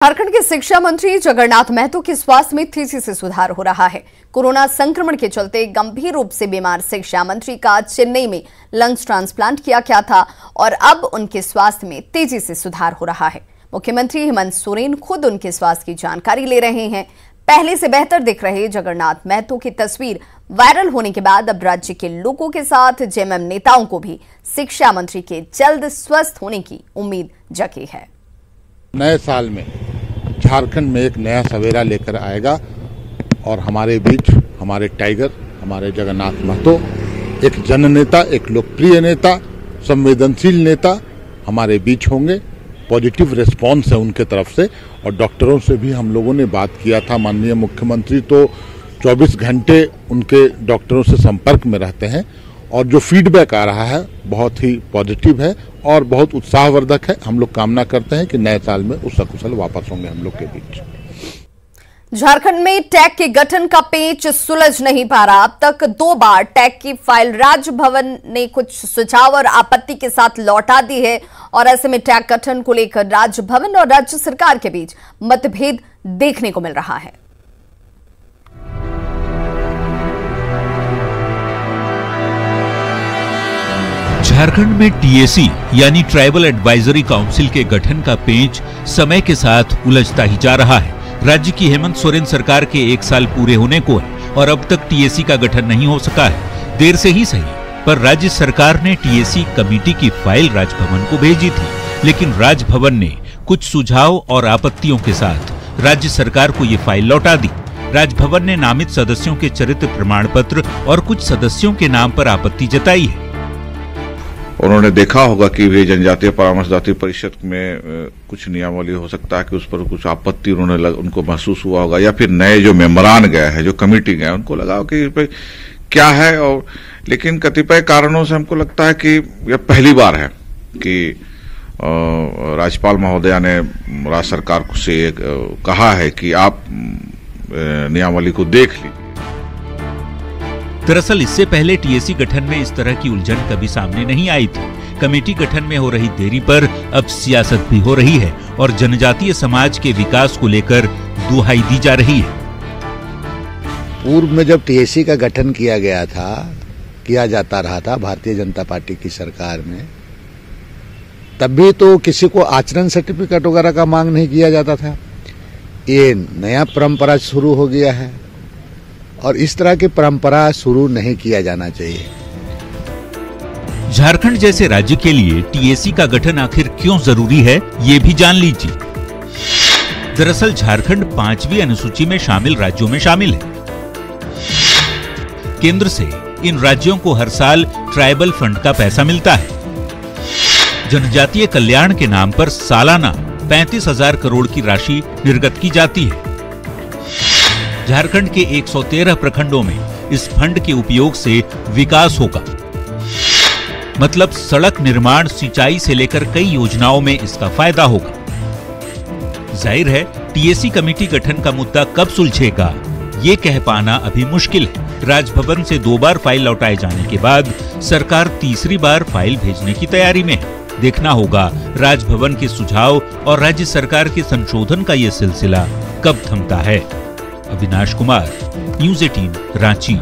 झारखंड के शिक्षा मंत्री जगन्नाथ महतो के स्वास्थ्य में तेजी से सुधार हो रहा है। कोरोना संक्रमण के चलते गंभीर रूप से बीमार शिक्षा मंत्री का चेन्नई में लंग्स ट्रांसप्लांट किया गया था और अब उनके स्वास्थ्य में तेजी से सुधार हो रहा है। मुख्यमंत्री हेमंत सोरेन खुद उनके स्वास्थ्य की जानकारी ले रहे हैं। पहले से बेहतर दिख रहे जगन्नाथ महतो की तस्वीर वायरल होने के बाद अब राज्य के लोगों के साथ जेएमएम नेताओं को भी शिक्षा मंत्री के जल्द स्वस्थ होने की उम्मीद जगी है। नए साल में झारखंड में एक नया सवेरा लेकर आएगा और हमारे बीच हमारे टाइगर हमारे जगन्नाथ महतो एक जननेता, एक लोकप्रिय नेता, संवेदनशील नेता हमारे बीच होंगे। पॉजिटिव रिस्पांस है उनके तरफ से और डॉक्टरों से भी हम लोगों ने बात किया था। माननीय मुख्यमंत्री तो 24 घंटे उनके डॉक्टरों से संपर्क में रहते हैं और जो फीडबैक आ रहा है बहुत ही पॉजिटिव है और बहुत उत्साहवर्धक है। हम लोग कामना करते हैं कि नए साल में उस सकुशल वापस होंगे हम लोग के बीच। झारखंड में टैग के गठन का पेच सुलझ नहीं पा रहा। अब तक 2 बार टैग की फाइल राजभवन ने कुछ सुझाव और आपत्ति के साथ लौटा दी है और ऐसे में टैग गठन को लेकर राजभवन और राज्य सरकार के बीच मतभेद देखने को मिल रहा है। झारखंड में टीएसी यानी ट्राइबल एडवाइजरी काउंसिल के गठन का पेंच समय के साथ उलझता ही जा रहा है। राज्य की हेमंत सोरेन सरकार के 1 साल पूरे होने को है और अब तक टीएसी का गठन नहीं हो सका है। देर से ही सही, पर राज्य सरकार ने टीएसी कमेटी की फाइल राजभवन को भेजी थी, लेकिन राजभवन ने कुछ सुझाव और आपत्तियों के साथ राज्य सरकार को ये फाइल लौटा दी। राजभवन ने नामित सदस्यों के चरित्र प्रमाण पत्र और कुछ सदस्यों के नाम पर आपत्ति जताई है। उन्होंने देखा होगा कि वे जनजातीय परामर्शदात्री परिषद में कुछ नियमावली हो सकता है कि उस पर कुछ आपत्ति उनको महसूस हुआ होगा, या फिर नए जो मेंबरान गए हैं, जो कमेटी गए, उनको लगा कि क्या है। और लेकिन कतिपय कारणों से हमको लगता है कि यह पहली बार है कि राज्यपाल महोदया ने राज्य सरकार से कहा है कि आप नियमावली को देख लीजिए। दरअसल इससे पहले टीएसी गठन में इस तरह की उलझन कभी सामने नहीं आई थी। कमेटी गठन में हो रही देरी पर अब सियासत भी हो रही है और जनजातीय समाज के विकास को लेकर दुहाई दी जा रही है। पूर्व में जब टीएसी का गठन किया जाता रहा था भारतीय जनता पार्टी की सरकार में, तब भी तो किसी को आचरण सर्टिफिकेट वगैरह का मांग नहीं किया जाता था। ये नया परंपरा शुरू हो गया है और इस तरह की परंपरा शुरू नहीं किया जाना चाहिए। झारखंड जैसे राज्य के लिए टीएसी का गठन आखिर क्यों जरूरी है, ये भी जान लीजिए। दरअसल झारखंड 5वीं अनुसूची में शामिल राज्यों में शामिल है। केंद्र से इन राज्यों को हर साल ट्राइबल फंड का पैसा मिलता है। जनजातीय कल्याण के नाम पर सालाना 35,000 करोड़ की राशि निर्गत की जाती है। झारखंड के 113 प्रखंडों में इस फंड के उपयोग से विकास होगा, मतलब सड़क निर्माण, सिंचाई से लेकर कई योजनाओं में इसका फायदा होगा। जाहिर है टीएसी कमेटी गठन का मुद्दा कब सुलझेगा, ये कह पाना अभी मुश्किल है। राजभवन से 2 बार फाइल लौटाए जाने के बाद सरकार तीसरी बार फाइल भेजने की तैयारी में है। देखना होगा राजभवन के सुझाव और राज्य सरकार के संशोधन का ये सिलसिला कब थमता है। अविनाश कुमार, न्यूज़ 18 रांची।